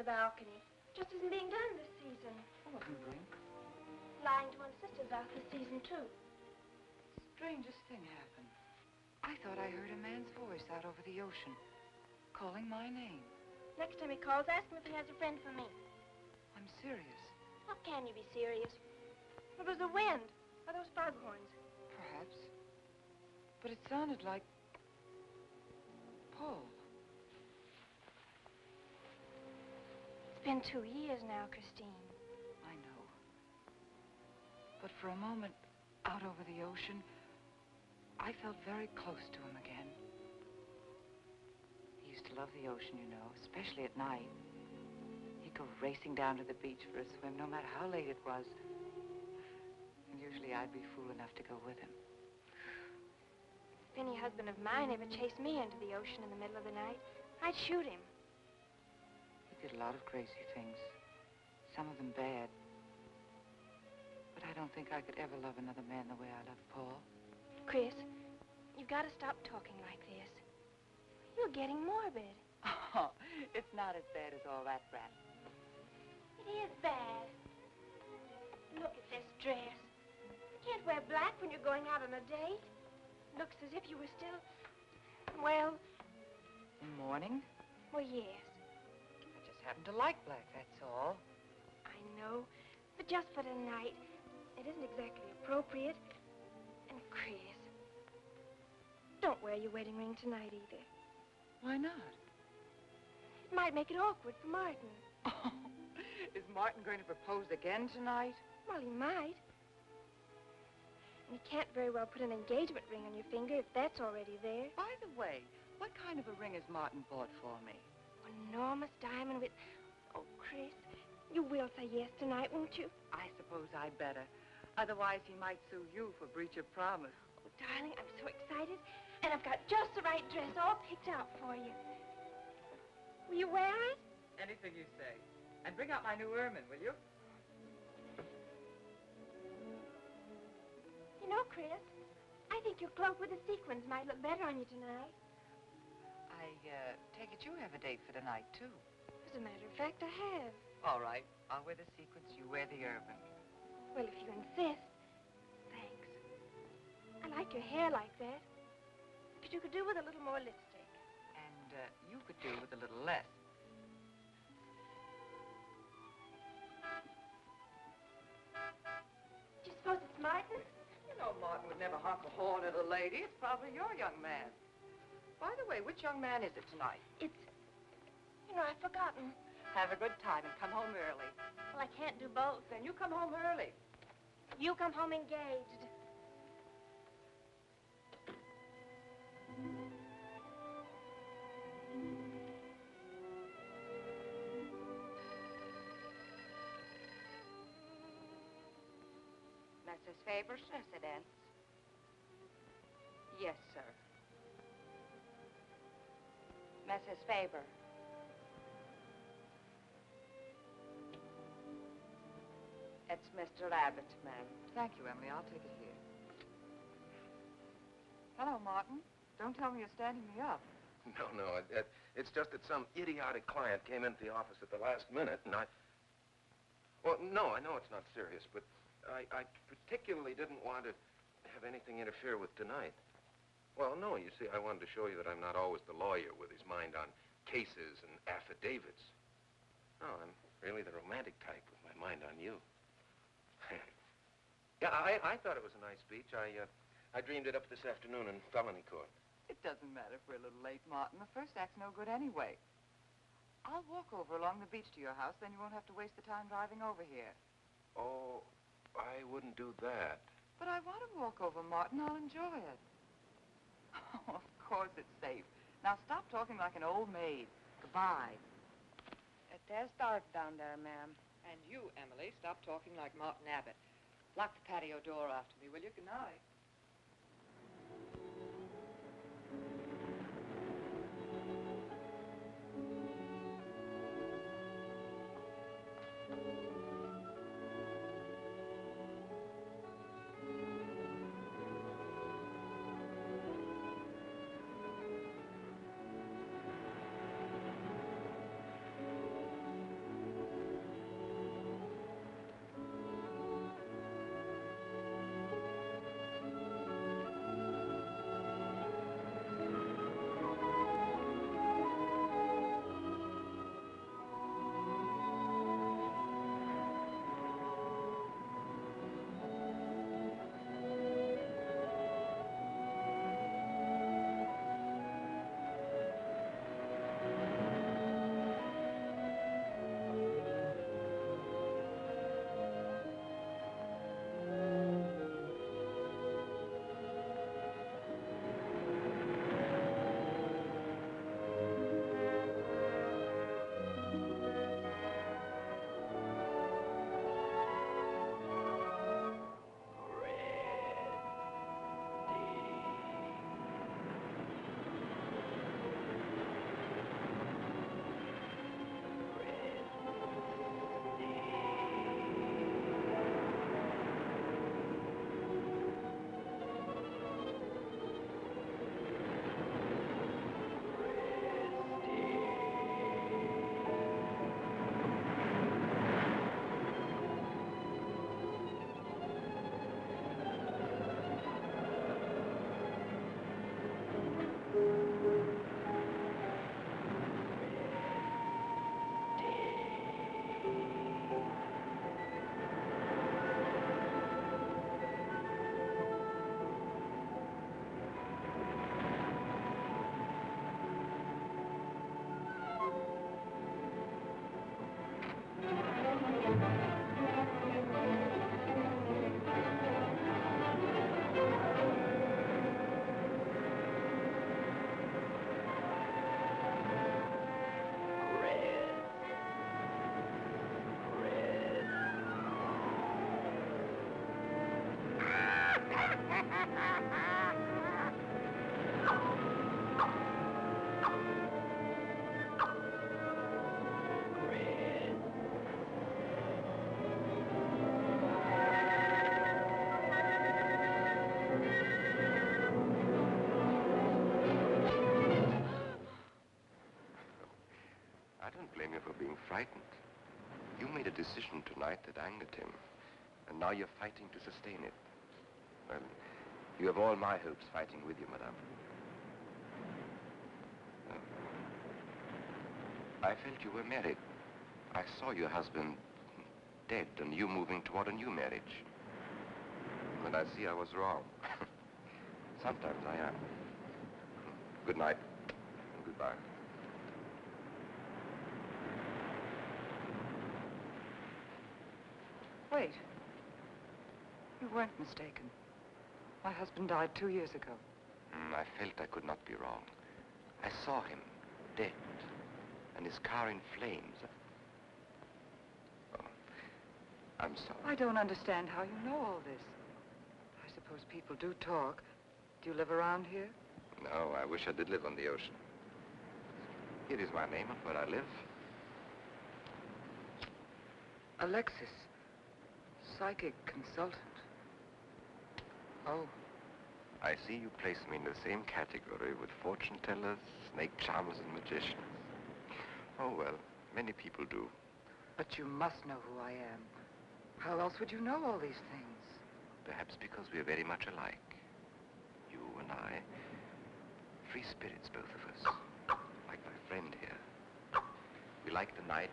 balcony. Just isn't being done this season. Oh, what drink? Lying to one's sisters out this season, too. Strangest thing happened. I thought I heard a man's voice out over the ocean, calling my name. Next time he calls, ask him if he has a friend for me. I'm serious. How can you be serious? It was the wind, or those foghorns. Perhaps. But it sounded like Paul. It's been 2 years now, Christine. I know. But for a moment, out over the ocean, I felt very close to him again. He used to love the ocean, you know, especially at night. He'd go racing down to the beach for a swim, no matter how late it was. And usually I'd be fool enough to go with him. If any husband of mine ever chased me into the ocean in the middle of the night, I'd shoot him. He did a lot of crazy things, some of them bad. But I don't think I could ever love another man the way I love Paul. Chris, you've got to stop talking like this. You're getting morbid. Oh, it's not as bad as all that, Brat. It is bad. Look at this dress. You can't wear black when you're going out on a date. Looks as if you were still, well... In mourning? Well, yes. I just happen to like black, that's all. I know, but just for tonight, it isn't exactly appropriate. And Chris, don't wear your wedding ring tonight either. Why not? It might make it awkward for Martin. Oh, is Martin going to propose again tonight? Well, he might. And you can't very well put an engagement ring on your finger if that's already there. By the way, what kind of a ring has Martin bought for me? An enormous diamond with... Oh, Chris, you will say yes tonight, won't you? I suppose I'd better. Otherwise, he might sue you for breach of promise. Oh, darling, I'm so excited. And I've got just the right dress all picked out for you. Will you wear it? Anything you say. And bring out my new ermine, will you? You know, Chris, I think your cloak with the sequins might look better on you tonight. I take it you have a date for tonight, too. As a matter of fact, I have. All right. I'll wear the sequins, you wear the ermine. Well, if you insist. Thanks. I like your hair like that. But you could do with a little more lipstick. And you could do with a little less. Do you suppose it's Martin? You know Martin would never honk a horn at a lady. It's probably your young man. By the way, which young man is it tonight? It's... You know, I've forgotten. Have a good time and come home early. Well, I can't do both. Then you come home early. You come home engaged. Mrs. Faber's residence? Yes, sir. Mrs. Faber. It's Mr. Abbott, ma'am. Thank you, Emily. I'll take it here. Hello, Martin. Don't tell me you're standing me up. No. It's just that some idiotic client came into the office at the last minute, and Well, no, I know it's not serious, but I particularly didn't want to have anything interfere with tonight. Well, no, you see, I wanted to show you that I'm not always the lawyer with his mind on cases and affidavits. No, I'm really the romantic type with my mind on you. Yeah, I thought it was a nice speech. I dreamed it up this afternoon in felony court. It doesn't matter if we're a little late, Martin. The first act's no good anyway. I'll walk over along the beach to your house, then you won't have to waste the time driving over here. Oh, I wouldn't do that. But I want to walk over, Martin. I'll enjoy it. Oh, of course it's safe. Now stop talking like an old maid. Goodbye. There's dark down there, ma'am. And you, Emily, stop talking like Martin Abbott. Lock the patio door after me, will you? Good night. blame you for being frightened. You made a decision tonight that angered him, and now you're fighting to sustain it. Well, you have all my hopes fighting with you, madame. I felt you were married. I saw your husband dead and you moving toward a new marriage. And I see I was wrong. Sometimes I am. Good night and goodbye. Wait. You weren't mistaken. My husband died 2 years ago. I felt I could not be wrong. I saw him dead and his car in flames. Oh, I'm sorry. I don't understand how you know all this. I suppose people do talk. Do you live around here? No, I wish I did live on the ocean. Here is my name and where I live. Alexis. Psychic consultant. Oh. I see you place me in the same category with fortune tellers, snake charmers, and magicians. Oh, well, many people do. But you must know who I am. How else would you know all these things? Perhaps because we're very much alike. You and I. Free spirits, both of us. Like my friend here. We like the night,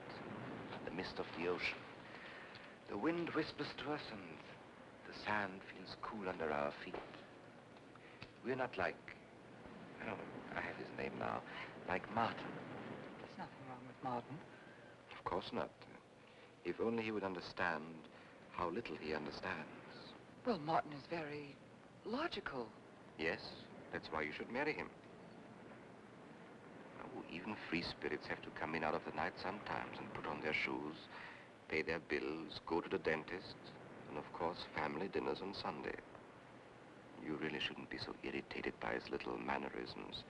the mist of the ocean. The wind whispers to us and the sand feels cool under our feet. We're not like, oh, I have his name now, like Martin. There's nothing wrong with Martin. Of course not. If only he would understand how little he understands. Well, Martin is very logical. Yes, that's why you should marry him. Oh, even free spirits have to come in out of the night sometimes and put on their shoes, pay their bills, go to the dentist, and of course, family dinners on Sunday. You really shouldn't be so irritated by his little mannerisms,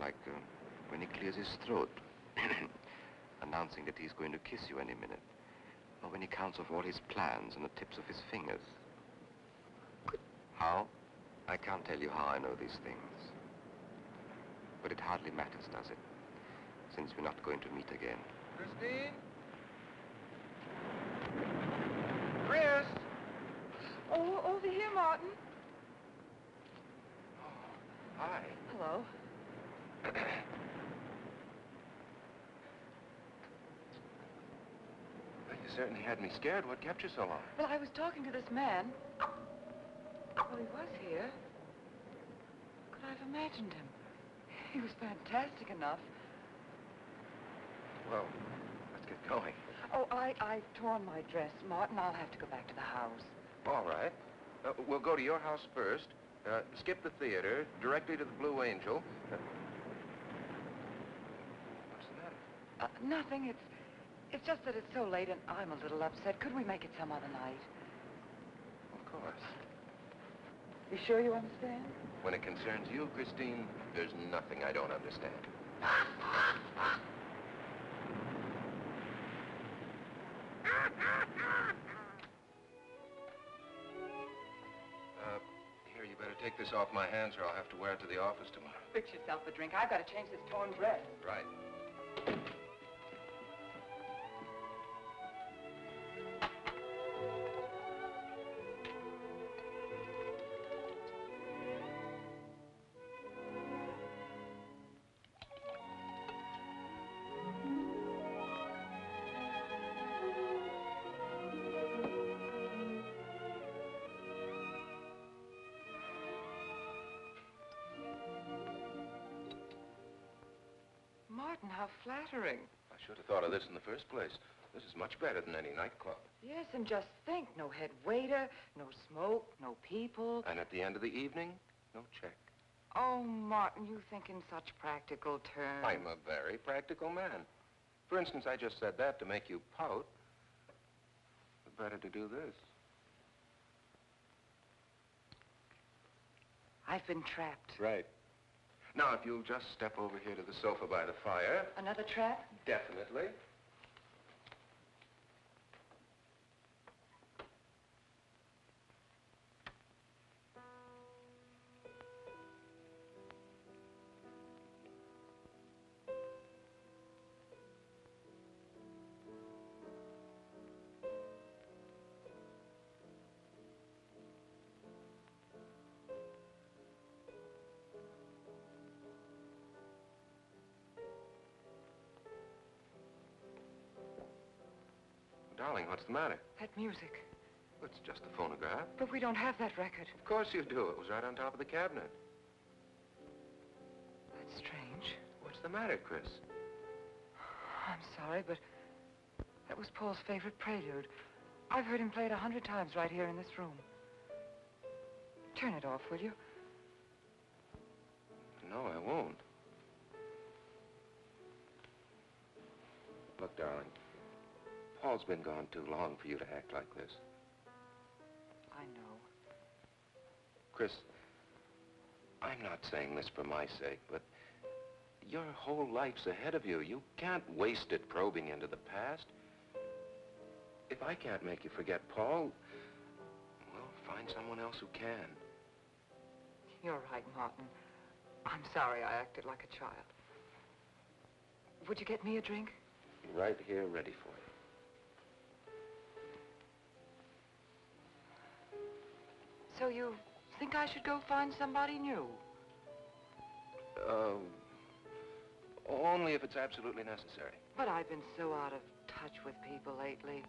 like when he clears his throat, announcing that he's going to kiss you any minute, or when he counts off all his plans on the tips of his fingers. How? I can't tell you how I know these things. But it hardly matters, does it? Since we're not going to meet again. Christine? Chris? Oh, over here, Martin. Hi. Hello. Well, you certainly had me scared. What kept you so long? Well, I was talking to this man. Well, he was here. Could I have imagined him? He was fantastic enough. Well, let's get going. Oh, I've torn my dress, Martin. I'll have to go back to the house. All right. We'll go to your house first. Skip the theater, directly to the Blue Angel. What's the matter? Nothing. It's just that it's so late and I'm a little upset. Could we make it some other night? Of course. You sure you understand? When it concerns you, Christine, there's nothing I don't understand. Here, you better take this off my hands or I'll have to wear it to the office tomorrow. Fix yourself a drink. I've got to change this torn dress. Right. Martin, how flattering. I should have thought of this in the first place. This is much better than any nightclub. Yes, and just think, no head waiter, no smoke, no people. And at the end of the evening, no check. Oh, Martin, you think in such practical terms. I'm a very practical man. For instance, I just said that to make you pout. But better to do this. I've been trapped. Right. Now, if you'll just step over here to the sofa by the fire. Another trap? Definitely. Darling, what's the matter? That music. It's just a phonograph. But we don't have that record. Of course you do. It was right on top of the cabinet. That's strange. What's the matter, Chris? I'm sorry, but that was Paul's favorite prelude. I've heard him play it 100 times right here in this room. Turn it off, will you? No, I won't. Look, darling, Paul's been gone too long for you to act like this. I know. Chris, I'm not saying this for my sake, but your whole life's ahead of you. You can't waste it probing into the past. If I can't make you forget Paul, well, find someone else who can. You're right, Martin. I'm sorry I acted like a child. Would you get me a drink? Right here, ready for you. So you think I should go find somebody new? Only if it's absolutely necessary. But I've been so out of touch with people lately,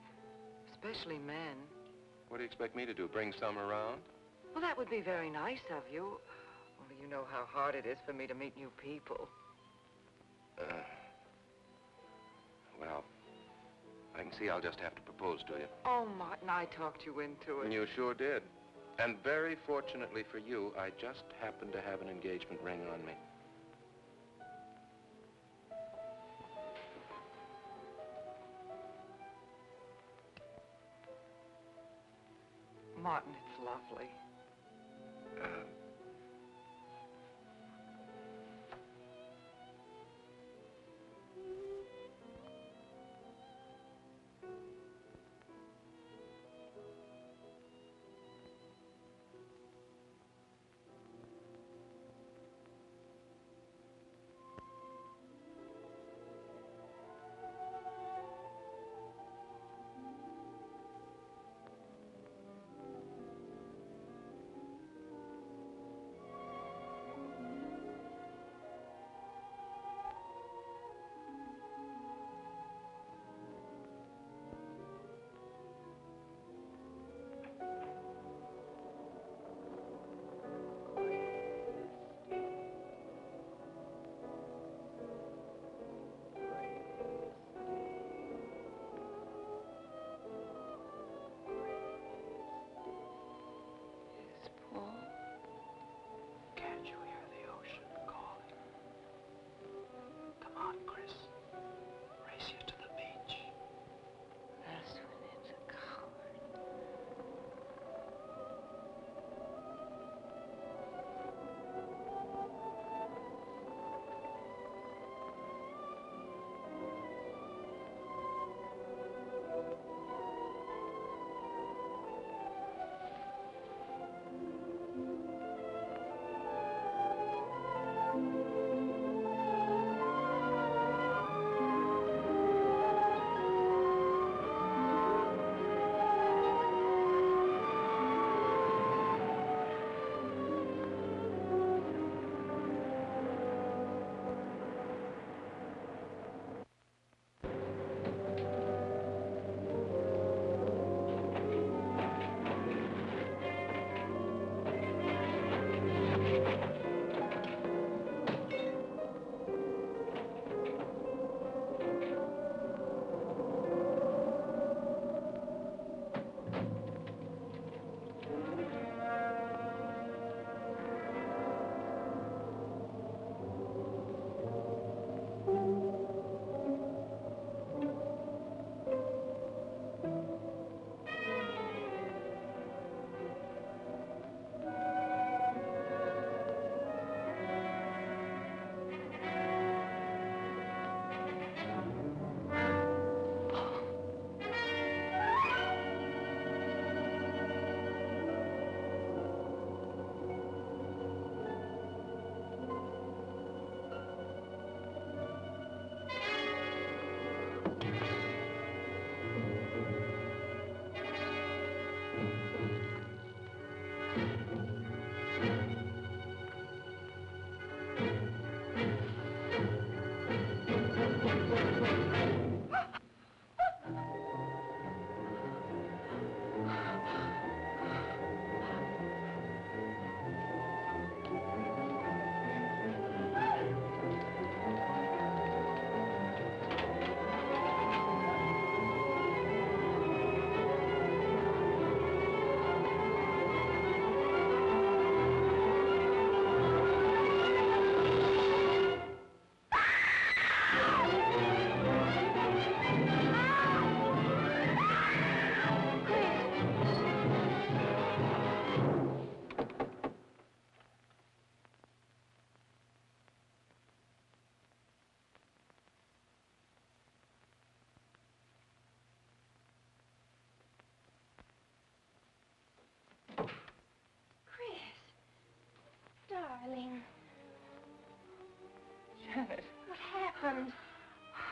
especially men. What do you expect me to do, bring some around? Well, that would be very nice of you. Only you know how hard it is for me to meet new people. Well, I can see I'll just have to propose to you. Oh, Martin, I talked you into it. You sure did. And very fortunately for you, I just happened to have an engagement ring on me. Martin, it's lovely.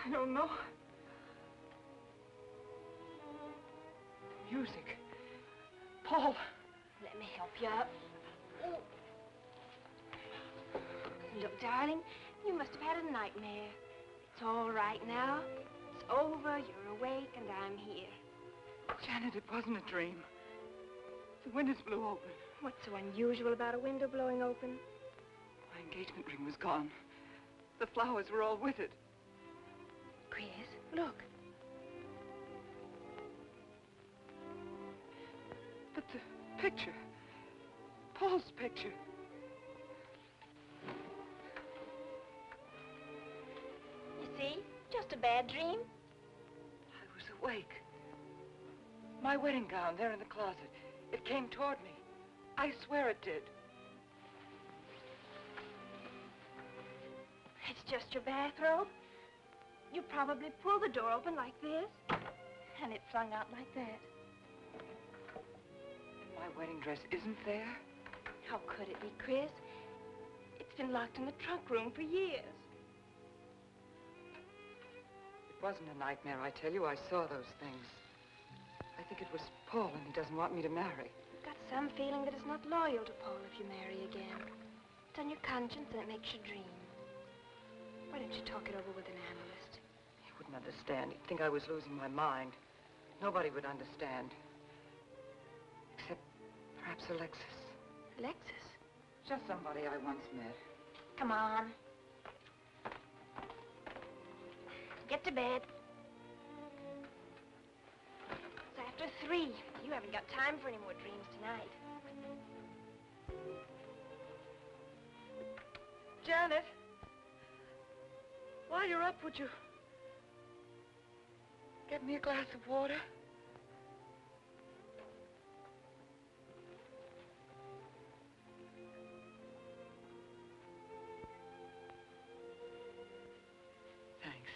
I don't know. Music. Paul. Let me help you up. Oh. Look, darling, you must have had a nightmare. It's all right now. It's over, you're awake, and I'm here. Janet, it wasn't a dream. The windows blew open. What's so unusual about a window blowing open? My engagement ring was gone. The flowers were all with it. Chris, look. But the picture. Paul's picture. You see? Just a bad dream. I was awake. My wedding gown there in the closet. It came toward me. I swear it did. It's just your bathrobe. You probably pulled the door open like this, and it flung out like that. And my wedding dress isn't there? How could it be, Chris? It's been locked in the trunk room for years. It wasn't a nightmare, I tell you. I saw those things. I think it was Paul, and he doesn't want me to marry. You've got some feeling that it's not loyal to Paul if you marry again. It's on your conscience, and it makes you dream. Why don't you talk it over with an analyst? He wouldn't understand. He'd think I was losing my mind. Nobody would understand. Except perhaps Alexis. Alexis? Just somebody I once met. Come on. Get to bed. It's after 3. You haven't got time for any more dreams tonight. Janet, while you're up, would you get me a glass of water? Thanks.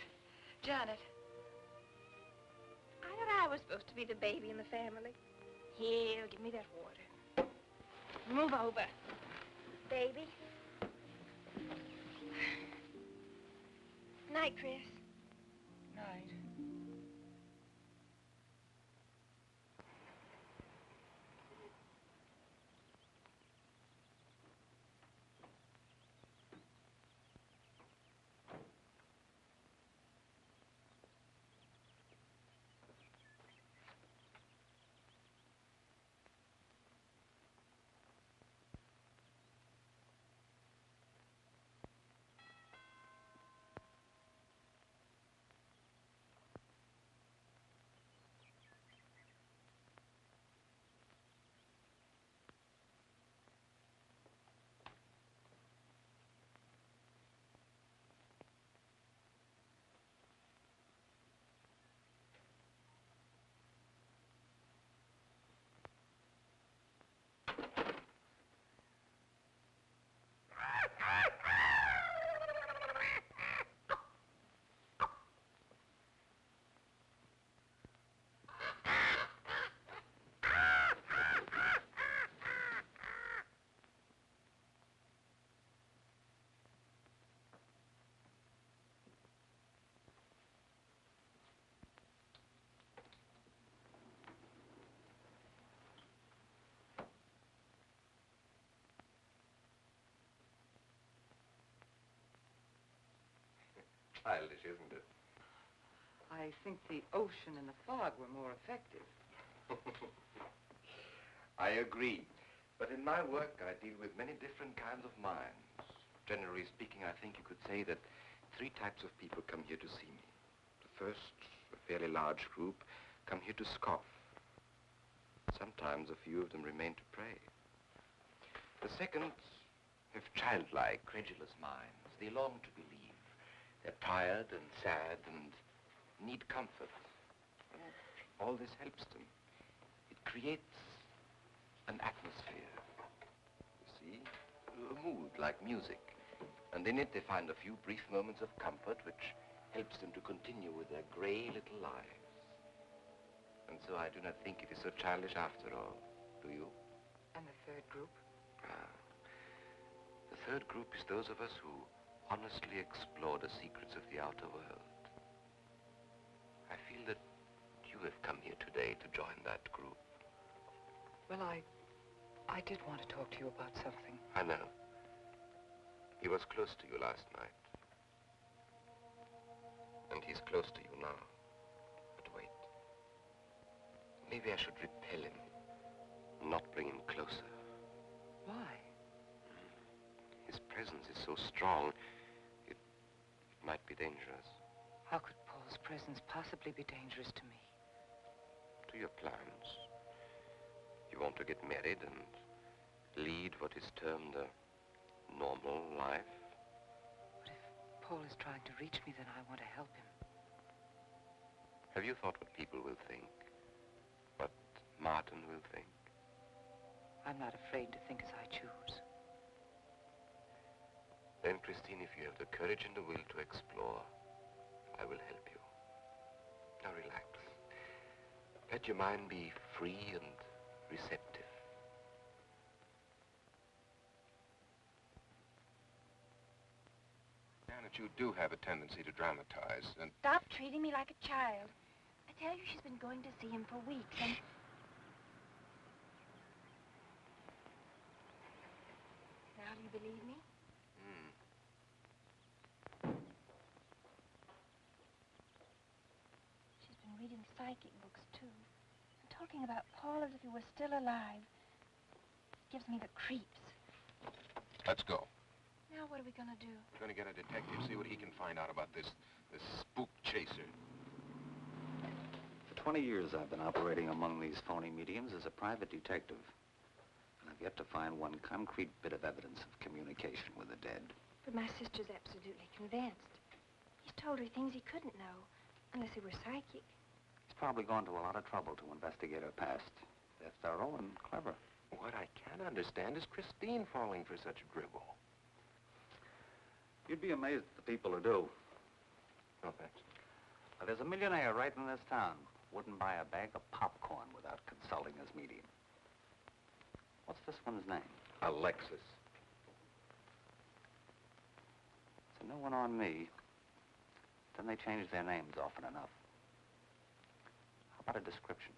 Janet. I thought I was supposed to be the baby in the family. Here, give me that water. Move over. Baby. Night, Chris. Night. Childish, isn't it? I think the ocean and the fog were more effective. I agree. But in my work, I deal with many different kinds of minds. Generally speaking, I think you could say that 3 types of people come here to see me. The first, a fairly large group, come here to scoff. Sometimes a few of them remain to pray. The second have childlike, credulous minds. They long to believe. They're tired and sad and need comfort. And all this helps them. It creates an atmosphere, you see, a mood like music. And in it they find a few brief moments of comfort which helps them to continue with their gray little lives. And so I do not think it is so childish after all, do you? And the third group? The third group is those of us who honestly explore the secrets of the outer world. I feel that you have come here today to join that group. Well, I did want to talk to you about something. I know. He was close to you last night. And he's close to you now. But wait. Maybe I should repel him. Not bring him closer. Why? His presence is so strong, it might be dangerous. How could Paul's presence possibly be dangerous to me? To your plans. You want to get married and lead what is termed a normal life? But if Paul is trying to reach me, then I want to help him. Have you thought what people will think? What Martin will think? I'm not afraid to think as I choose. Then, Christine, if you have the courage and the will to explore, I will help you. Now relax. Let your mind be free and receptive. Janet, you do have a tendency to dramatize, and... Stop treating me like a child. I tell you, she's been going to see him for weeks, and... Now do you believe me? She's been reading psychic books, too. And talking about Paul as if he were still alive. It gives me the creeps. Let's go. Now what are we gonna do? We're gonna get a detective, see what he can find out about this spook chaser. For 20 years, I've been operating among these phony mediums as a private detective. And I've yet to find one concrete bit of evidence of communication with the dead. But my sister's absolutely convinced. He's told her things he couldn't know, unless he were psychic. He's probably gone to a lot of trouble to investigate her past. They're thorough and clever. What I can't understand is Christine falling for such dribble. You'd be amazed at the people who do. No, thanks. Well, there's a millionaire right in this town. Wouldn't buy a bag of popcorn without consulting his medium. What's this one's name? Alexis. It's a new one on me. Then they change their names often enough. How about a description?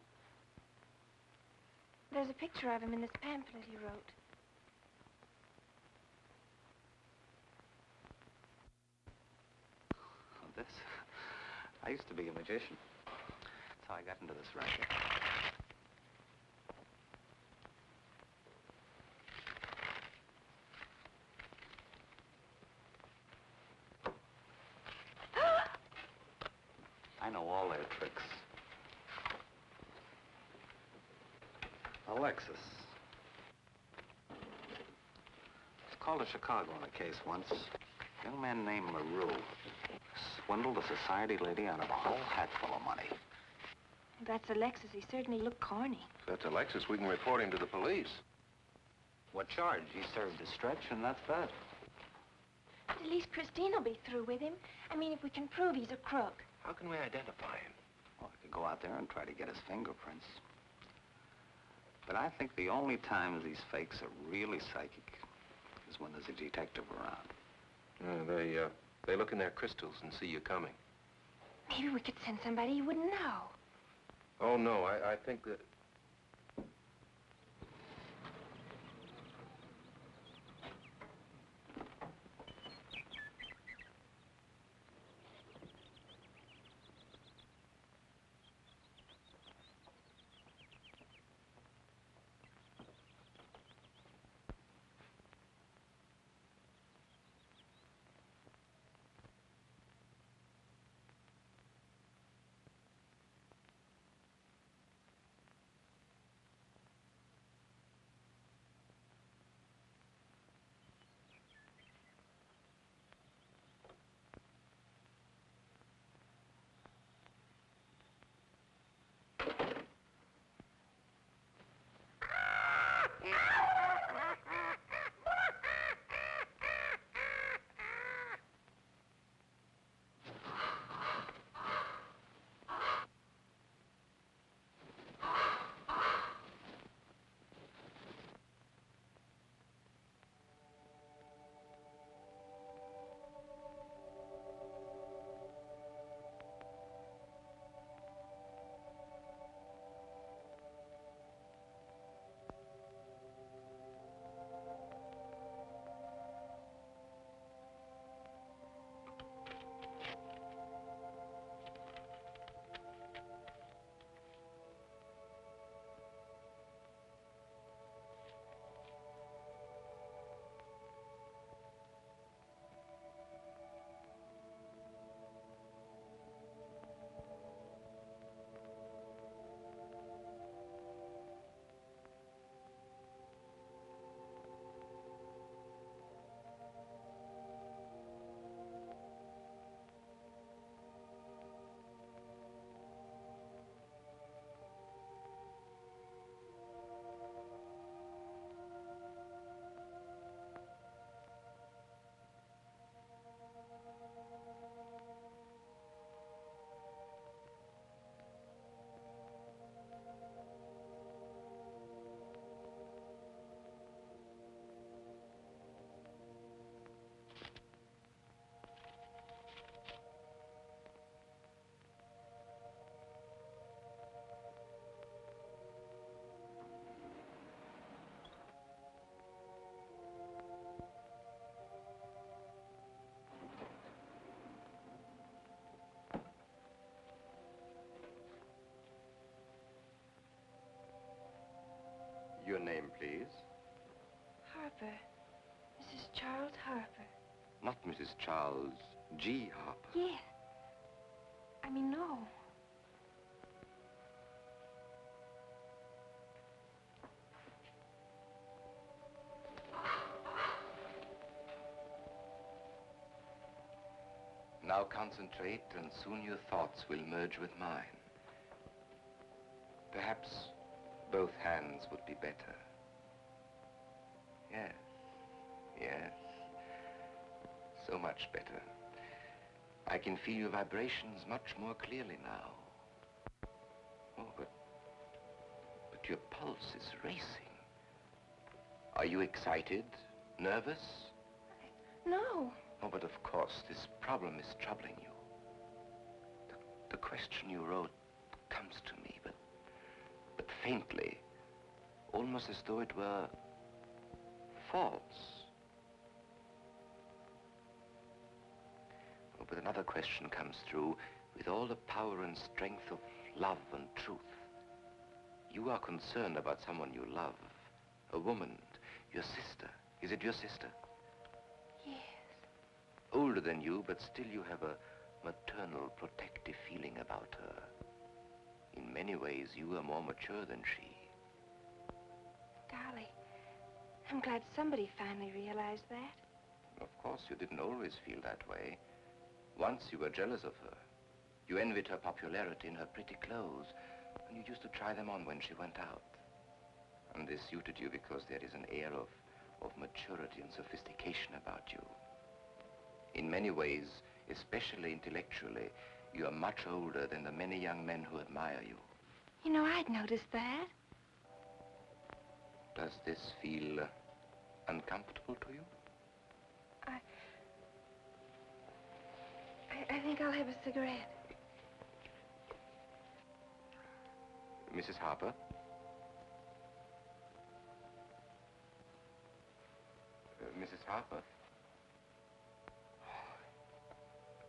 There's a picture of him in this pamphlet he wrote. This? I used to be a magician. That's how I got into this racket. I know all their tricks. Alexis. It's called to Chicago on a case once. A young man named LaRue swindled a society lady out of a whole hatful of money. If that's Alexis. He certainly looked corny. If that's Alexis, we can report him to the police. What charge? He served his stretch, and that's that. But at least Christine will be through with him. I mean, if we can prove he's a crook. How can we identify him? Well, I could go out there and try to get his fingerprints. But I think the only times these fakes are really psychic is when there's a detective around. They look in their crystals and see you coming. Maybe we could send somebody you wouldn't know. Oh, no, I think that... Mrs. Charles G. Harper? Yes. I mean, no. Now concentrate, and soon your thoughts will merge with mine. Perhaps both hands would be better. Yes, yes. So much better. I can feel your vibrations much more clearly now. Oh, but your pulse is racing. Are you excited? Nervous? No. Oh, but of course, this problem is troubling you. The question you wrote comes to me, but faintly, almost as though it were false. Oh, but another question comes through with all the power and strength of love and truth. You are concerned about someone you love, a woman, your sister. Is it your sister? Yes. Older than you, but still you have a maternal, protective feeling about her. In many ways, you are more mature than she. Golly, I'm glad somebody finally realized that. Of course, you didn't always feel that way. Once you were jealous of her. You envied her popularity in her pretty clothes, and you used to try them on when she went out. And this suited you because there is an air of maturity and sophistication about you. In many ways, especially intellectually, you are much older than the many young men who admire you. You know, I'd noticed that. Does this feel uncomfortable to you? I think I'll have a cigarette. Mrs. Harper? Mrs. Harper?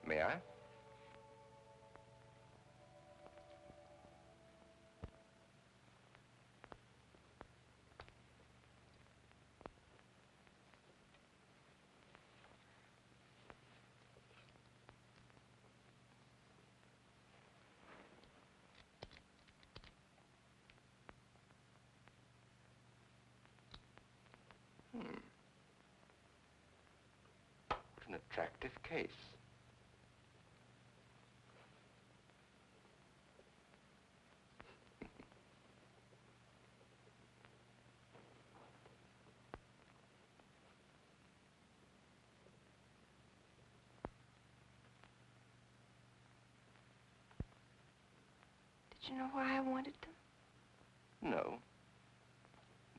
May I? What an attractive case. Did you know why I wanted them? No.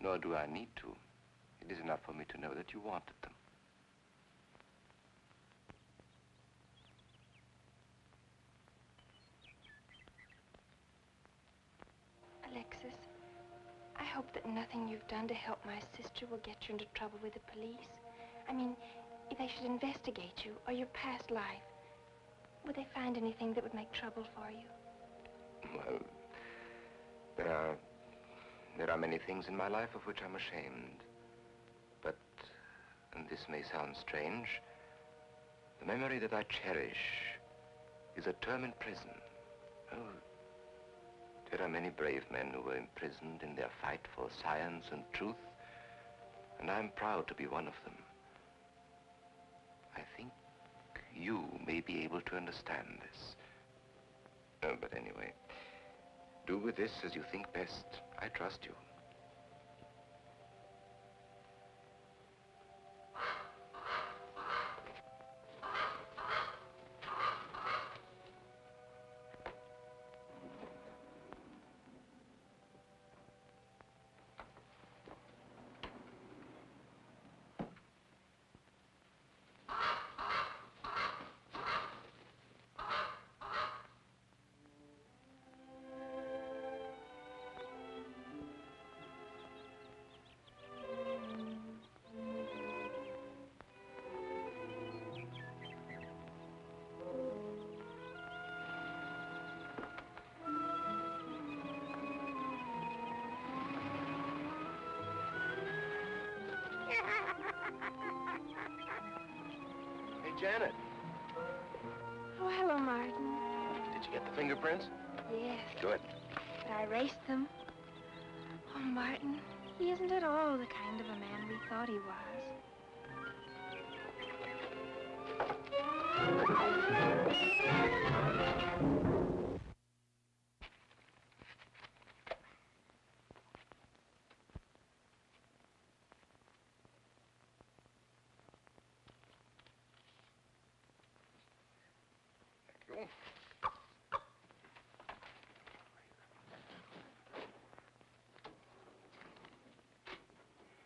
Nor do I need to. It is enough for me to know that you wanted them. Alexis, I hope that nothing you've done to help my sister will get you into trouble with the police. I mean, if they should investigate you or your past life, would they find anything that would make trouble for you? Well, there are many things in my life of which I'm ashamed. But, and this may sound strange, the memory that I cherish is a term in prison. Oh, there are many brave men who were imprisoned in their fight for science and truth, and I'm proud to be one of them. I think you may be able to understand this. Oh, but anyway, do with this as you think best. I trust you. Janet. Oh, hello, Martin. Did you get the fingerprints? Yes, Good. but I erased them. Oh, Martin, he isn't at all the kind of a man we thought he was. Thank you.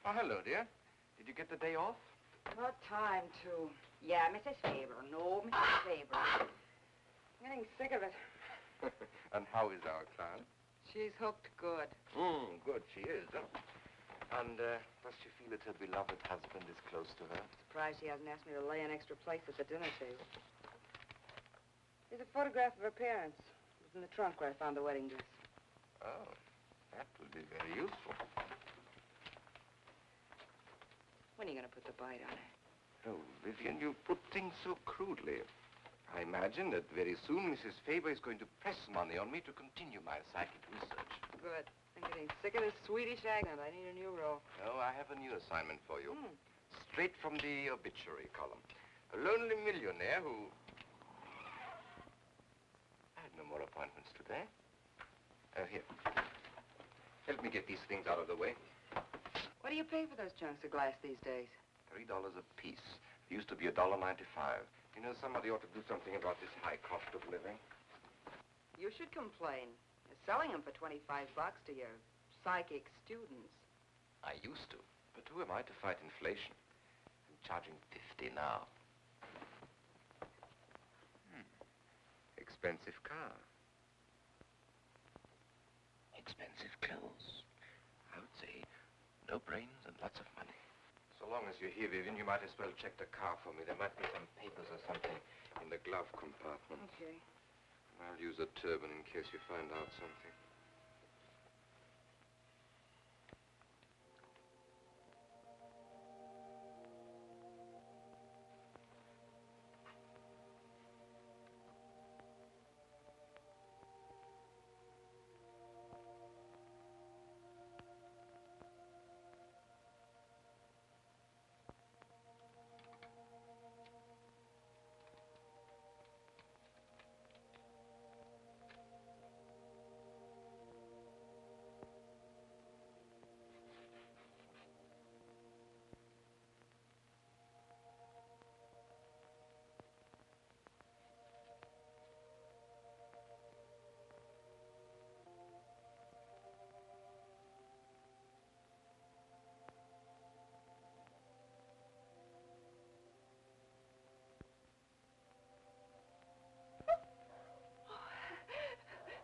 Oh, hello, dear. Did you get the day off? What time to? Yeah, Mrs. Faber. No, Mrs. Faber. I'm getting sick of it. And how is our client? She's hooked good. Good, she is. Huh? And does she feel that her beloved husband is close to her? Surprised she hasn't asked me to lay an extra place at the dinner table. Here's a photograph of her parents. It was in the trunk where I found the wedding dress. Oh, that would be very useful. When are you going to put the bite on it? Oh, Vivian, you put things so crudely. I imagine that very soon Mrs. Faber is going to press money on me to continue my psychic research. Good. I'm getting sick of this Swedish accent. I need a new role. Oh, I have a new assignment for you. Straight from the obituary column. A lonely millionaire who... I had no more appointments today. Here. Help me get these things out of the way. What do you pay for those chunks of glass these days? $3 a piece. It used to be $1.95. You know, somebody ought to do something about this high cost of living. You should complain. You're selling them for 25 bucks to your psychic students. I used to. But who am I to fight inflation? I'm charging 50 now. Expensive car. Expensive clothes. I would say no brains and lots of money. So long as you're here, Vivian, you might as well check the car for me. There might be some papers or something in the glove compartment. Okay. I'll use a turban in case you find out something.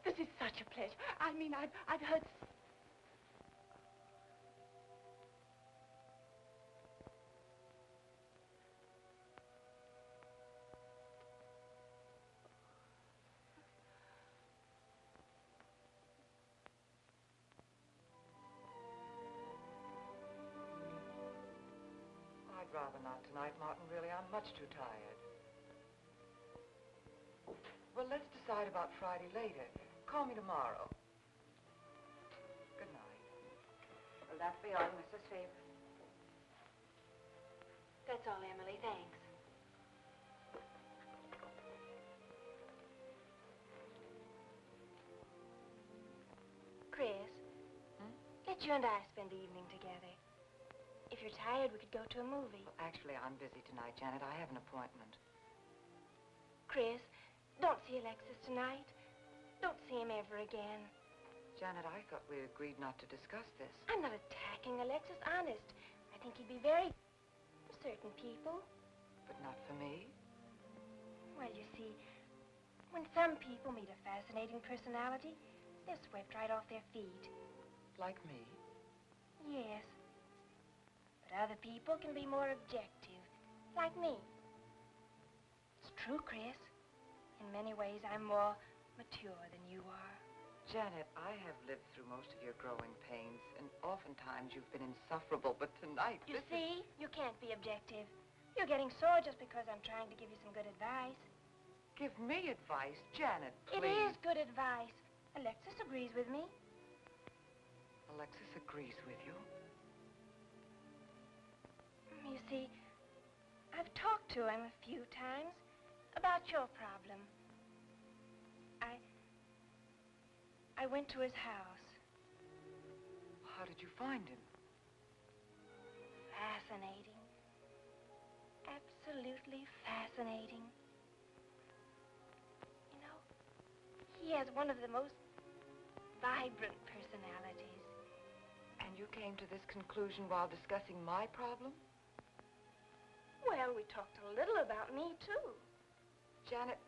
This is such a pleasure. I mean, I've heard... I'd rather not tonight, Martin, really. I'm much too tired. Well, let's decide about Friday later. Call me tomorrow. Good night. Will that be all, Mrs. Faber? That's all, Emily. Thanks. Chris, let you and I spend the evening together. If you're tired, we could go to a movie. Well, actually, I'm busy tonight, Janet. I have an appointment. Chris, don't see Alexis tonight. Don't see him ever again. Janet, I thought we agreed not to discuss this. I'm not attacking Alexis, honest. I think he'd be very... for certain people. But not for me? Well, you see, when some people meet a fascinating personality, they're swept right off their feet. Like me? Yes. But other people can be more objective, like me. It's true, Chris. In many ways, I'm more mature than you are. Janet, I have lived through most of your growing pains, and oftentimes you've been insufferable, but tonight... You see, you can't be objective. You're getting sore just because I'm trying to give you some good advice. Give me advice, Janet, please. It is good advice. Alexis agrees with me. Alexis agrees with you? You see, I've talked to him a few times about your problem. I went to his house. How did you find him? Fascinating. Absolutely fascinating. You know, he has one of the most vibrant personalities. And you came to this conclusion while discussing my problem? Well, we talked a little about me, too. Janet,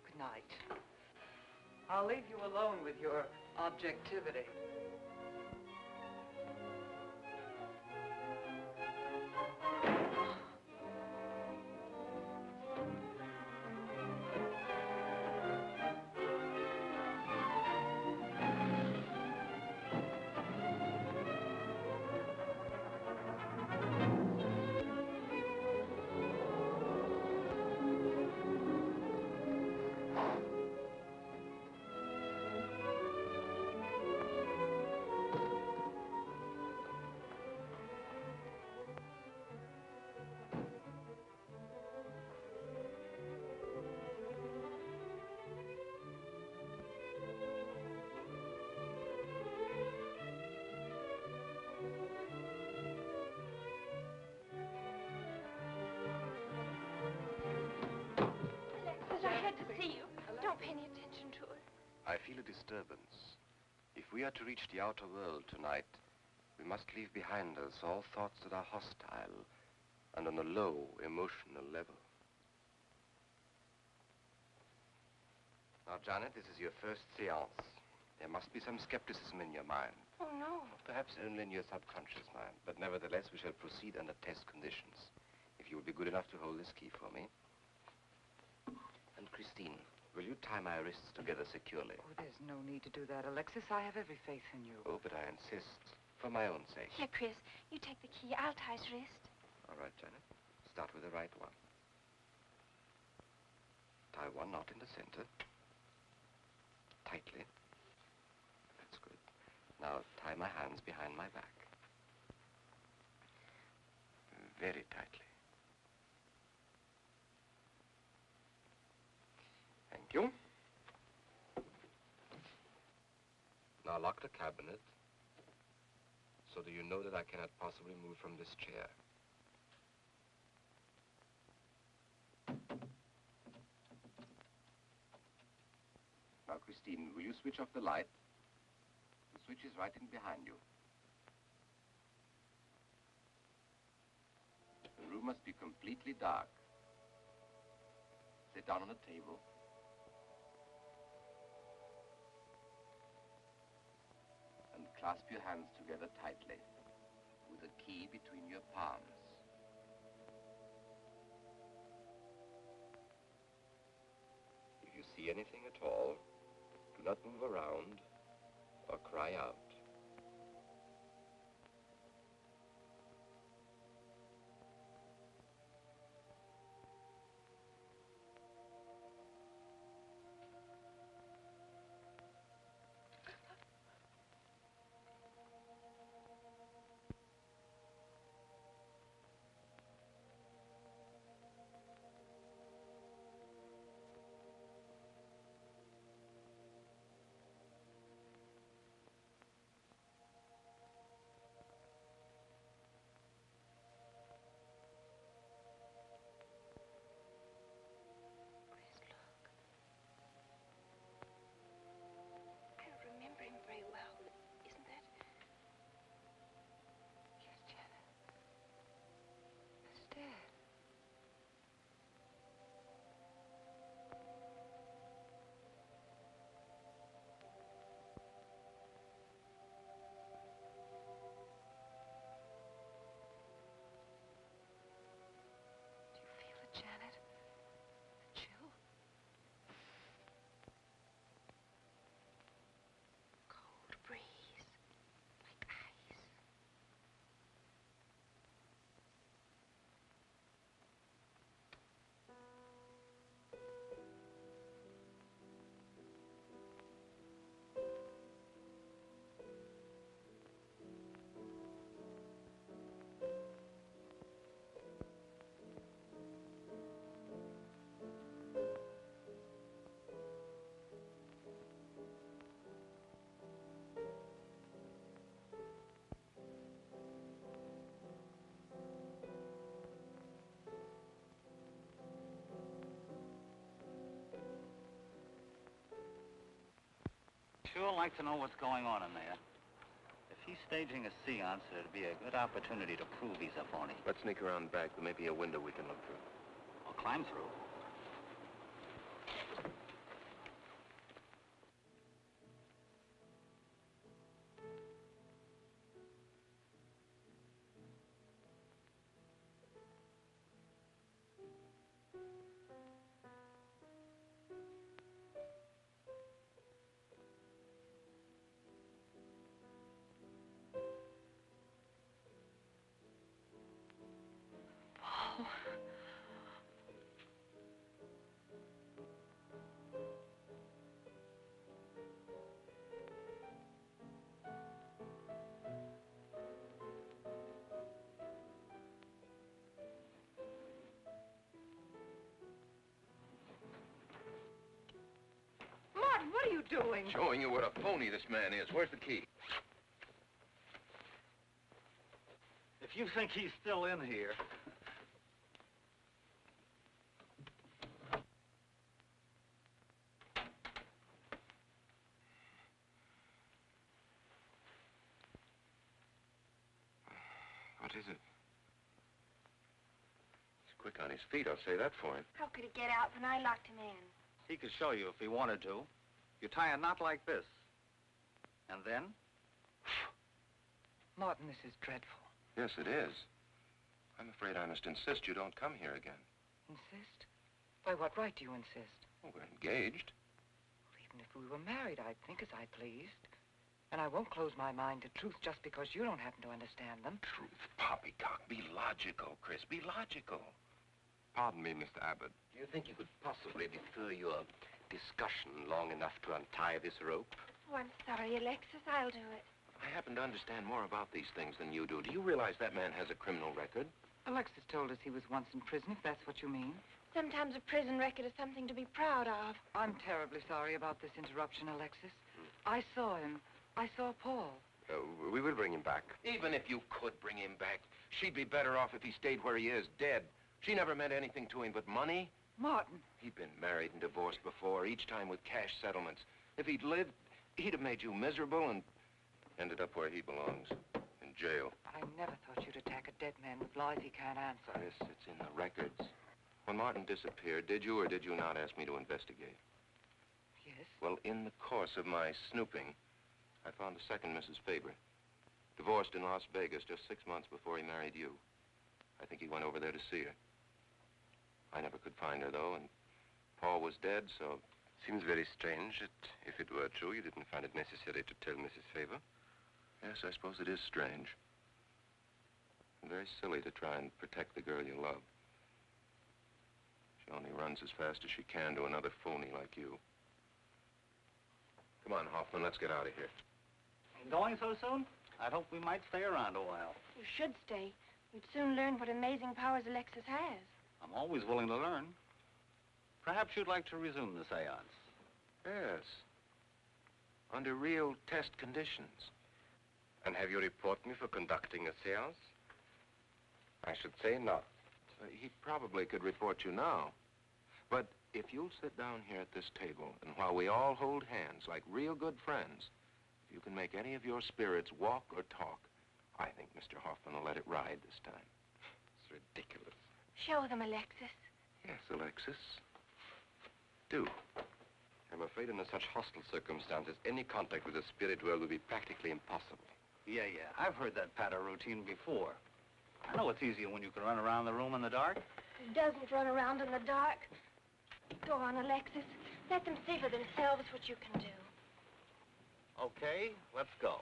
good night. I'll leave you alone with your objectivity. I feel a disturbance. If we are to reach the outer world tonight, we must leave behind us all thoughts that are hostile and on a low emotional level. Now, Janet, this is your first seance. There must be some skepticism in your mind. Oh, no. Perhaps only in your subconscious mind, but nevertheless, we shall proceed under test conditions. If you will be good enough to hold this key for me. And Christine, will you tie my wrists together securely? Oh, there's no need to do that, Alexis. I have every faith in you. Oh, but I insist, for my own sake. Here, Chris, you take the key. I'll tie his wrist. All right, Janet. Start with the right one. Tie one knot in the center. Tightly. That's good. Now, tie my hands behind my back. Very tightly. Thank you. Now lock the cabinet so that you know that I cannot possibly move from this chair. Now, Christine, will you switch off the light? The switch is right in behind you. The room must be completely dark. Sit down on a table. And clasp your hands together tightly, with a key between your palms. If you see anything at all, do not move around or cry out. Sure like to know what's going on in there. If he's staging a seance, it'd be a good opportunity to prove he's a phony. Let's sneak around back. There may be a window we can look through. Or climb through. Martin, what are you doing? Showing you what a phony this man is. Where's the key? If you think he's still in here... What is it? He's quick on his feet, I'll say that for him. How could he get out when I locked him in? He could show you if he wanted to. You tie a knot like this. And then? Martin, this is dreadful. Yes, it is. I'm afraid I must insist you don't come here again. Insist? By what right do you insist? Well, we're engaged. Well, even if we were married, I'd think as I pleased. And I won't close my mind to truth just because you don't happen to understand them. Truth, poppycock. Be logical, Chris. Be logical. Pardon me, Mr. Abbott. Do you think you could possibly defer your discussion long enough to untie this rope? Oh, I'm sorry, Alexis. I'll do it. I happen to understand more about these things than you do. Do you realize that man has a criminal record? Alexis told us he was once in prison, if that's what you mean. Sometimes a prison record is something to be proud of. I'm terribly sorry about this interruption, Alexis. I saw him. I saw Paul. We will bring him back. Even if you could bring him back, she'd be better off if he stayed where he is, dead. She never meant anything to him but money. Martin. He'd been married and divorced before, each time with cash settlements. If he'd lived, he'd have made you miserable and ended up where he belongs, in jail. I never thought you'd attack a dead man with lies he can't answer. Yes, it's in the records. When Martin disappeared, did you or did you not ask me to investigate? Yes? Well, in the course of my snooping, I found a second Mrs. Faber, divorced in Las Vegas just 6 months before he married you. I think he went over there to see her. I never could find her, though, and Paul was dead, so... Seems very strange that if it were true, you didn't find it necessary to tell Mrs. Faber. Yes, I suppose it is strange. And very silly to try and protect the girl you love. She only runs as fast as she can to another phony like you. Come on, Hoffman, let's get out of here. Going so soon? I'd hope we might stay around a while. You should stay. You'd soon learn what amazing powers Alexis has. I'm always willing to learn. Perhaps you'd like to resume the seance. Yes. Under real test conditions. And have you report me for conducting a seance? I should say not. He probably could report you now. But if you'll sit down here at this table, and while we all hold hands like real good friends, if you can make any of your spirits walk or talk, I think Mr. Hoffman will let it ride this time. It's ridiculous. Show them, Alexis. Yes, Alexis. Do. I'm afraid under such hostile circumstances, any contact with the spirit world will be practically impossible. Yeah. I've heard that patter routine before. I know it's easier when you can run around the room in the dark. Who doesn't run around in the dark? Go on, Alexis. Let them see for themselves what you can do. Okay, let's go.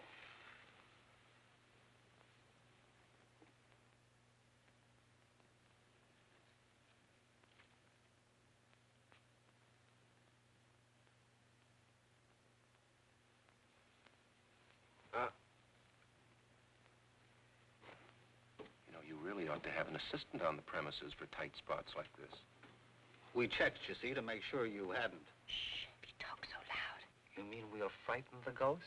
You really ought to have an assistant on the premises for tight spots like this. We checked, you see, to make sure you hadn't. Shh, you talk so loud. You mean we'll frighten the ghosts?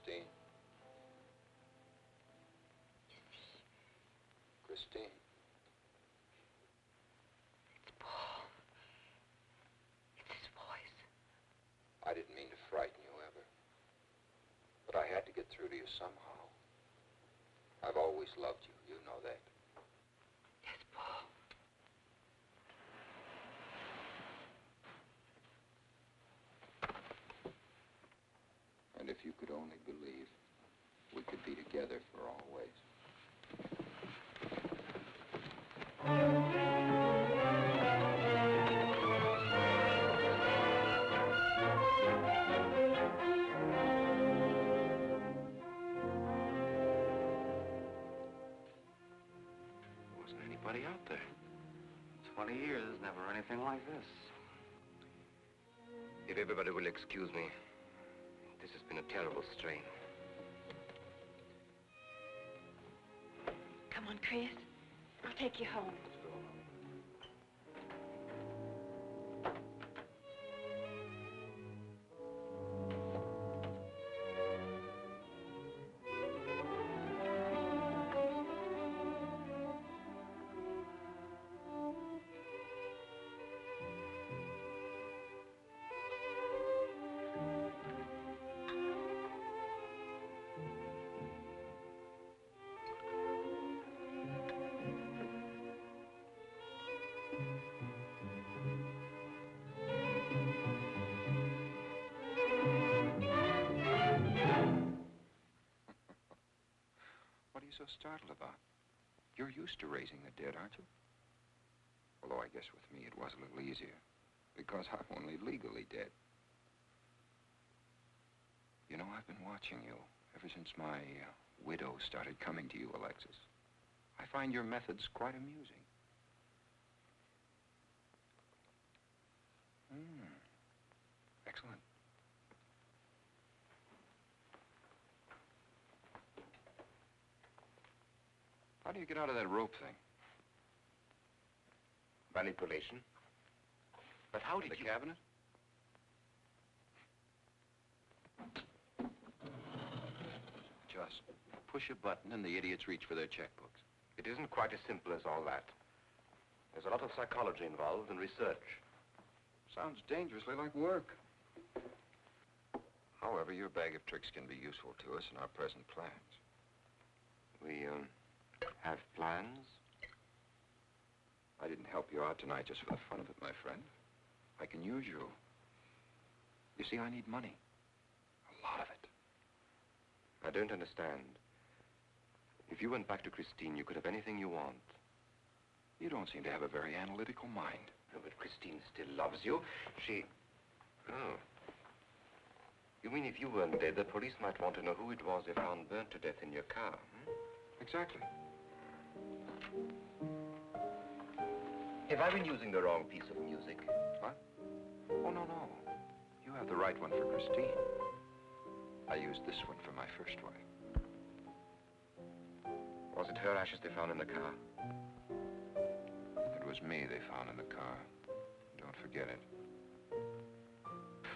Christine. Christine. It's Paul. It's his voice. I didn't mean to frighten you ever. But I had to get through to you somehow. I've always loved you. You know that. Yes, Paul. And if you could only believe, we could be together for always. There wasn't anybody out there. 20 years, never anything like this. If everybody will excuse me, this has been a terrible strain. Come on, Chris. I'll take you home. What are you so startled about? You're used to raising the dead, aren't you? Although I guess with me it was a little easier, because I'm only legally dead. You know, I've been watching you ever since my widow started coming to you, Alexis. I find your methods quite amusing. Excellent. How do you get out of that rope thing? Manipulation. But how did The you... cabinet? Just push a button and the idiots reach for their checkbooks. It isn't quite as simple as all that. There's a lot of psychology involved and research. Sounds dangerously like work. However, your bag of tricks can be useful to us in our present plans. We, have plans? I didn't help you out tonight just for the fun of it, my friend. I can use you. You see, I need money. A lot of it. I don't understand. If you went back to Christine, you could have anything you want. You don't seem to have a very analytical mind. No, but Christine still loves you. She... Oh. You mean if you weren't dead, the police might want to know who it was they found burnt to death in your car, hmm? Exactly. Have I been using the wrong piece of music? What? Oh, no. You have the right one for Christine. I used this one for my first wife. Was it her ashes they found in the car? It was me they found in the car. Don't forget it.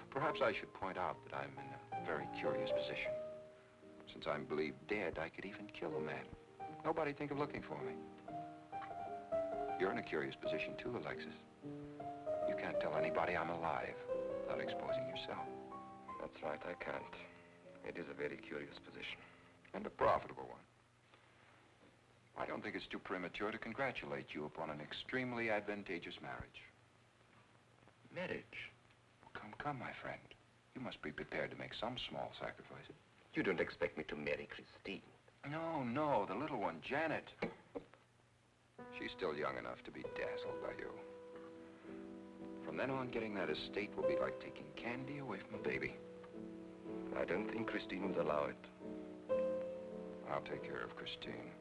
Perhaps I should point out that I'm in a very curious position. Since I'm believed dead, I could even kill a man. Nobody'd think of looking for me. You're in a curious position too, Alexis. You can't tell anybody I'm alive without exposing yourself. That's right, I can't. It is a very curious position. And a profitable one. I don't think it's too premature to congratulate you upon an extremely advantageous marriage. Marriage? Come, my friend. You must be prepared to make some small sacrifices. You don't expect me to marry Christine? No, the little one, Janet. She's still young enough to be dazzled by you. From then on, getting that estate will be like taking candy away from a baby. I don't think Christine would allow it. I'll take care of Christine.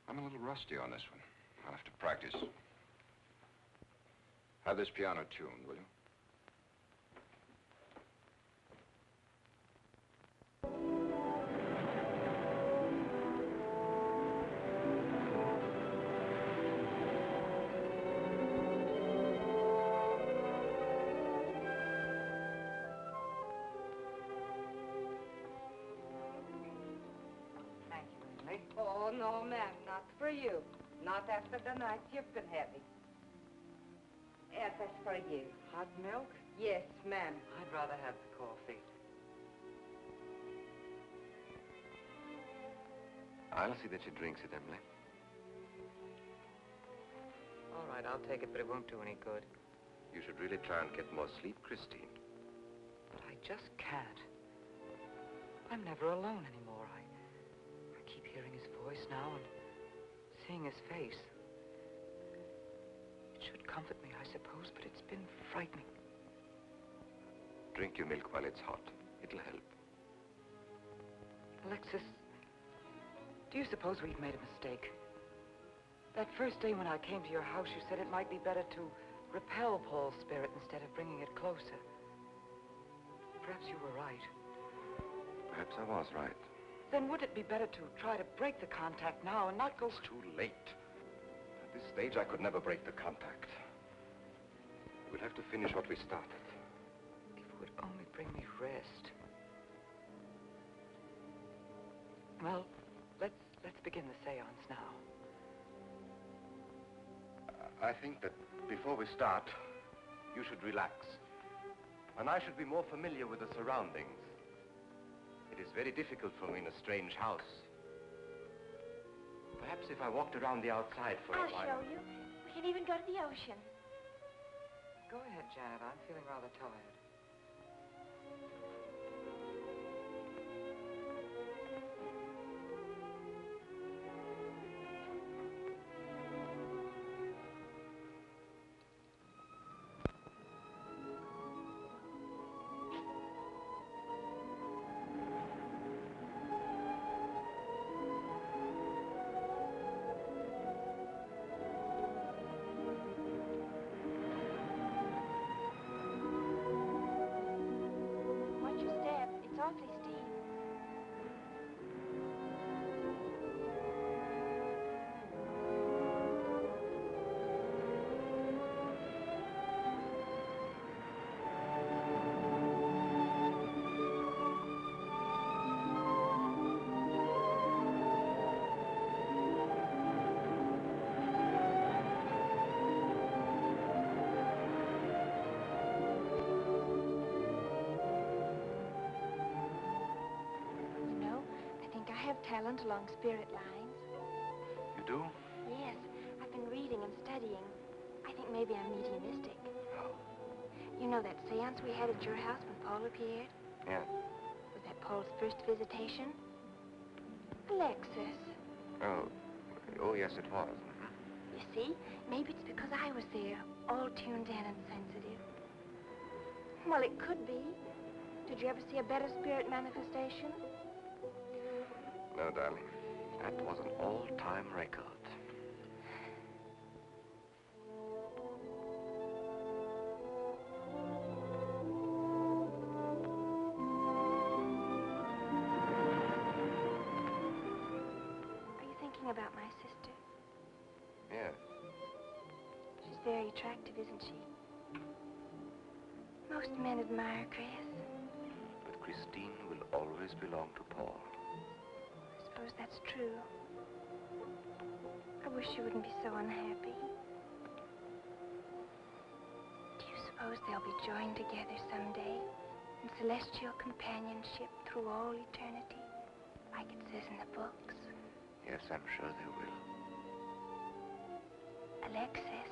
I'm a little rusty on this one. I'll have to practice. Have this piano tuned, will you? no, ma'am, not for you. Not after the night you've been having. Yes, that's for you. Hot milk? Yes, ma'am. I'd rather have the coffee. I'll see that she drinks it, Emily. All right, I'll take it, but it won't do any good. You should really try and get more sleep, Christine. But I just can't. I'm never alone anymore. I keep hearing his voice now and seeing his face. It should comfort me, I suppose, but it's been frightening. Drink your milk while it's hot. It'll help. Alexis, do you suppose we've made a mistake? That first day when I came to your house, you said it might be better to repel Paul's spirit instead of bringing it closer. Perhaps you were right. Perhaps I was right. Then would it be better to try to break the contact now and not go... It's too late. At this stage, I could never break the contact. We'll have to finish what we started. If it would only bring me rest. Well, let's begin the seance now. I think that before we start, you should relax. And I should be more familiar with the surroundings. It is very difficult for me in a strange house. Perhaps if I walked around the outside for a while... I'll show you. We can even go to the ocean. Go ahead, Janet. I'm feeling rather tired. Watch your step. It's awfully steep. You know, I think I have talent along spirit lines. You do? Yes, I've been reading and studying. I think maybe I'm mediumistic. Oh. You know that seance we had at your house when Paul appeared? Yeah. Was that Paul's first visitation? Alexis. Oh, yes, it was. Mhm. You see, maybe it's because I was there, all tuned in and sensitive. Well, it could be. Did you ever see a better spirit manifestation? No, darling. That was an all-time record. Are you thinking about my sister? Yes. She's very attractive, isn't she? Most men admire Chris. But Christine will always belong to Paul. I suppose that's true. I wish she wouldn't be so unhappy. Do you suppose they'll be joined together someday in celestial companionship through all eternity, like it says in the books? Yes, I'm sure they will. Alexis,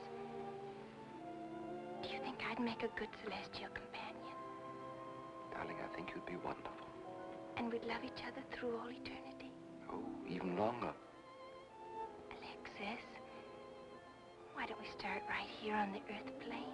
do you think I'd make a good celestial companion? Darling, I think you'd be wonderful. And we'd love each other through all eternity? Oh, even longer. Alexis, why don't we start right here on the earth plane?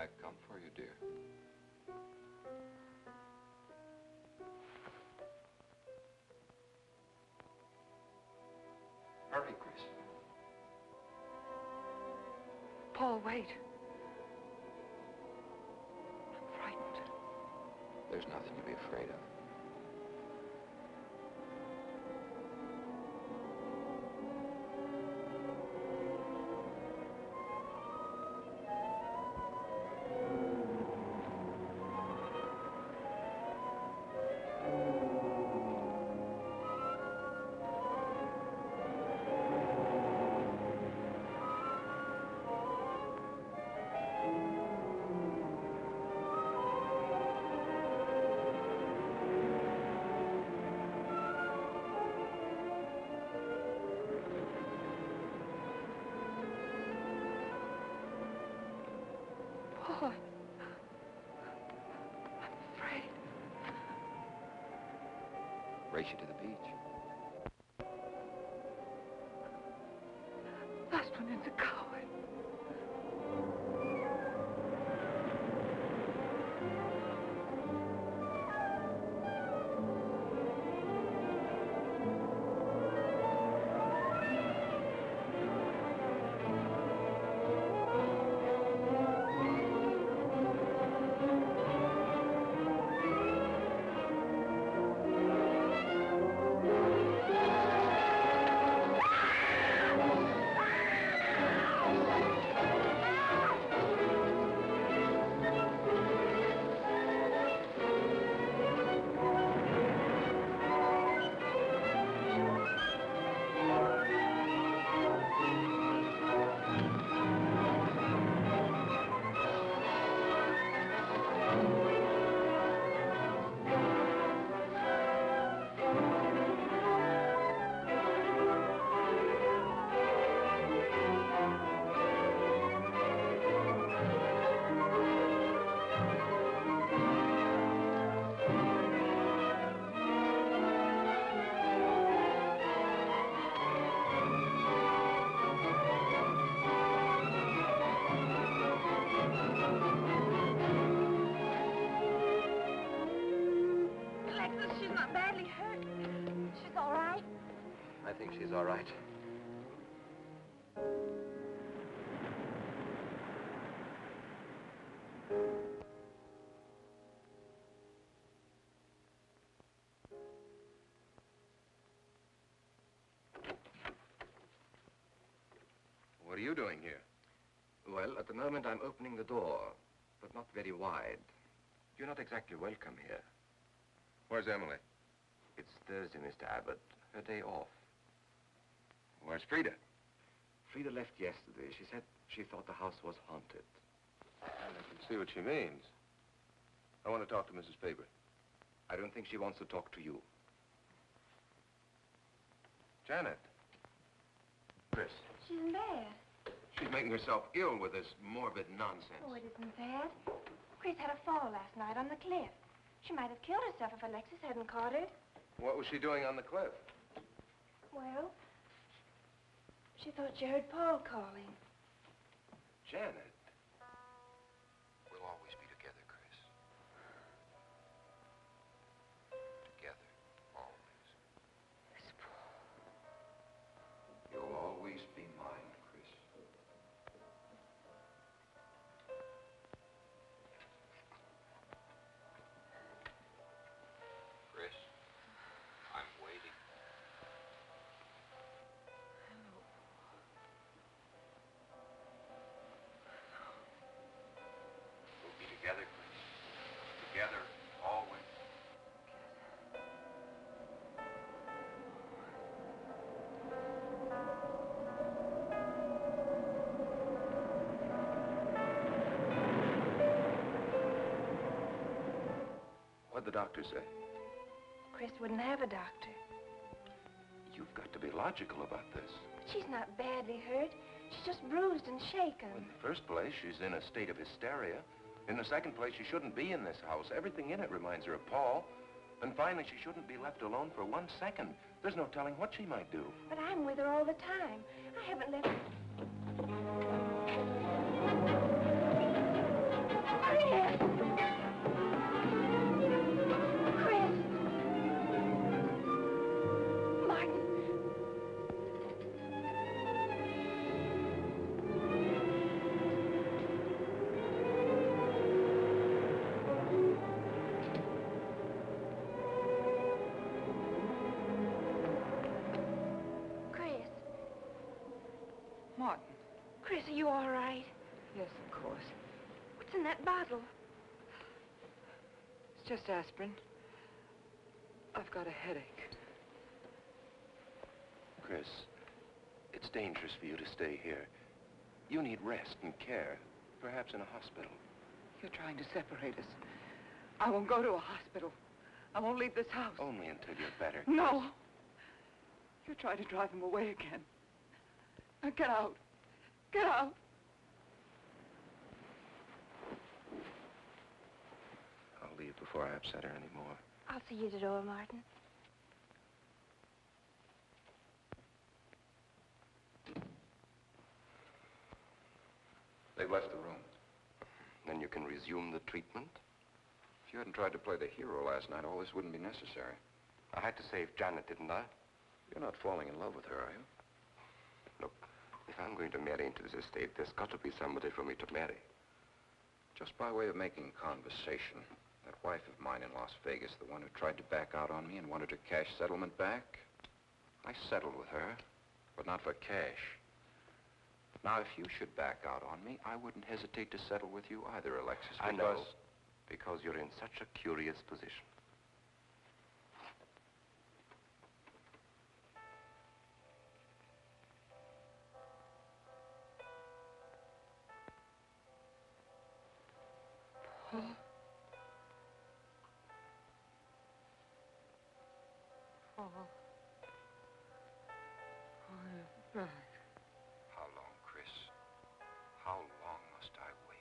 I come for you, dear. Hurry, Chris. Paul, wait. I'm frightened. There's nothing to be afraid of. Paul, I'm afraid. Race you to the beach. Last one in's a coward. I think she's all right. What are you doing here? Well, at the moment I'm opening the door, but not very wide. You're not exactly welcome here. Where's Emily? It's Thursday, Mr. Abbott. Her day off. Where's Frida? Frida left yesterday. She said she thought the house was haunted. I can see what she means. I want to talk to Mrs. Faber. I don't think she wants to talk to you. Janet. Chris. She's in bed. She's making herself ill with this morbid nonsense. Oh, it isn't bad. Chris had a fall last night on the cliff. She might have killed herself if Alexis hadn't caught her. What was she doing on the cliff? Well, she thought she heard Paul calling. Janet. We'll always be together, Chris. Together, always. This Paul. You'll always be mine, Chris. Chris, I'm waiting. We'll be together, Chris. Together, always. What'd the doctor say? Chris wouldn't have a doctor. You've got to be logical about this. But she's not badly hurt. She's just bruised and shaken. In the first place, she's in a state of hysteria. In the second place, she shouldn't be in this house. Everything in it reminds her of Paul. And finally, she shouldn't be left alone for 1 second. There's no telling what she might do. But I'm with her all the time. I haven't left... Chris, are you all right? Yes, of course. What's in that bottle? It's just aspirin. I've got a headache. Chris, it's dangerous for you to stay here. You need rest and care, perhaps in a hospital. You're trying to separate us. I won't go to a hospital. I won't leave this house. Only until you're better. No. You're trying to drive him away again. Now get out. Get out. I'll leave before I upset her anymore. I'll see you at the door, Martin. They've left the room. Then you can resume the treatment? If you hadn't tried to play the hero last night, all this wouldn't be necessary. I had to save Janet, didn't I? You're not falling in love with her, are you? Look, if I'm going to marry into this estate, there's got to be somebody for me to marry. Just by way of making conversation, that wife of mine in Las Vegas, the one who tried to back out on me and wanted her cash settlement back, I settled with her, but not for cash. Now, if you should back out on me, I wouldn't hesitate to settle with you either, Alexis, because... I know, because you're in such a curious position. Paul. Paul. Oh, you're right. How long, Chris? How long must I wait?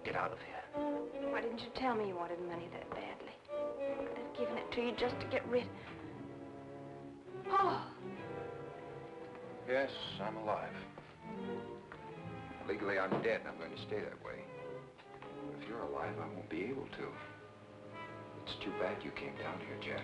Get out of here. Why didn't you tell me you wanted money that badly? I'd have given it to you just to get rid... Paul! Yes, I'm alive. Legally, I'm dead, and I'm going to stay that way. But if you're alive, I won't be able to. It's too bad you came down here, Janet.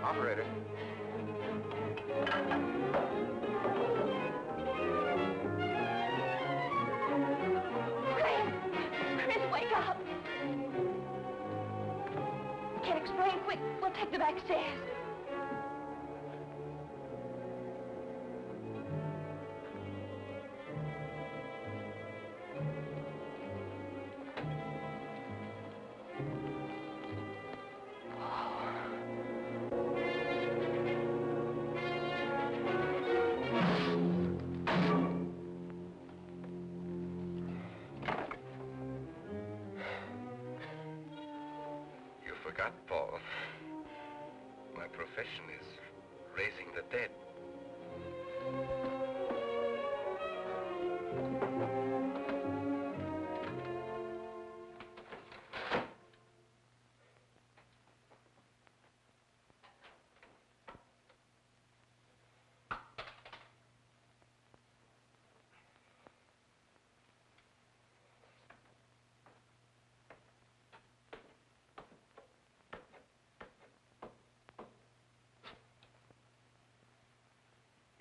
Operator. Chris, wake up! Can't explain. Quick, we'll take the back stairs. Forgot, Paul. My profession is raising the dead.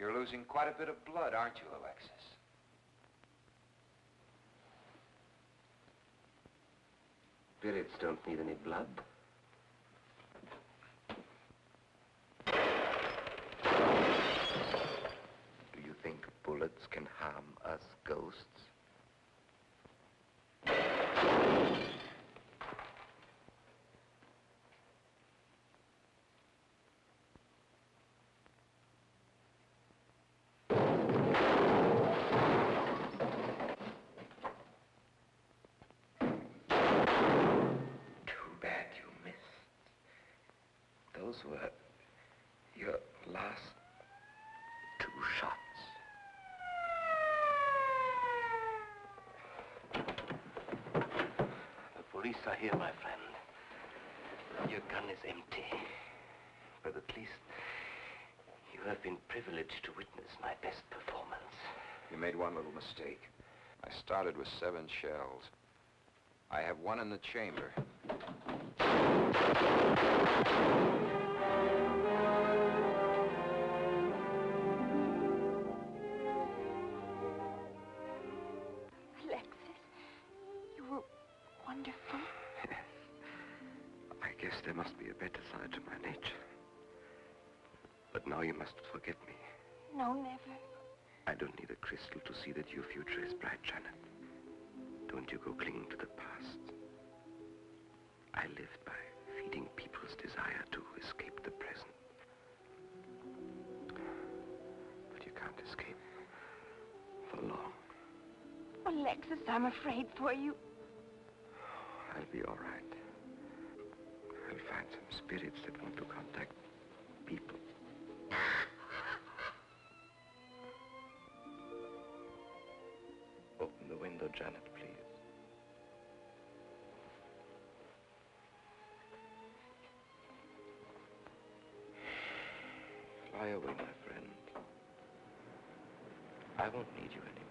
You're losing quite a bit of blood, aren't you, Alexis? Spirits don't need any blood. Do you think bullets can harm us ghosts? Those were your last 2 shots. The police are here, my friend. Your gun is empty. But at least you have been privileged to witness my best performance. You made one little mistake. I started with 7 shells. I have 1 in the chamber. Alexis, you were wonderful. Yes. I guess there must be a better side to my nature. But now you must forget me. No, never. I don't need a crystal to see that your future is bright, Janet. Don't you go clinging to the past. I lived by feeding people's desire to escape the present. But you can't escape for long. Alexis, I'm afraid for you. I'll be all right. I'll find some spirits that want to contact people. Open the window, Janet, please. Fly away, my friend. I won't need you anymore.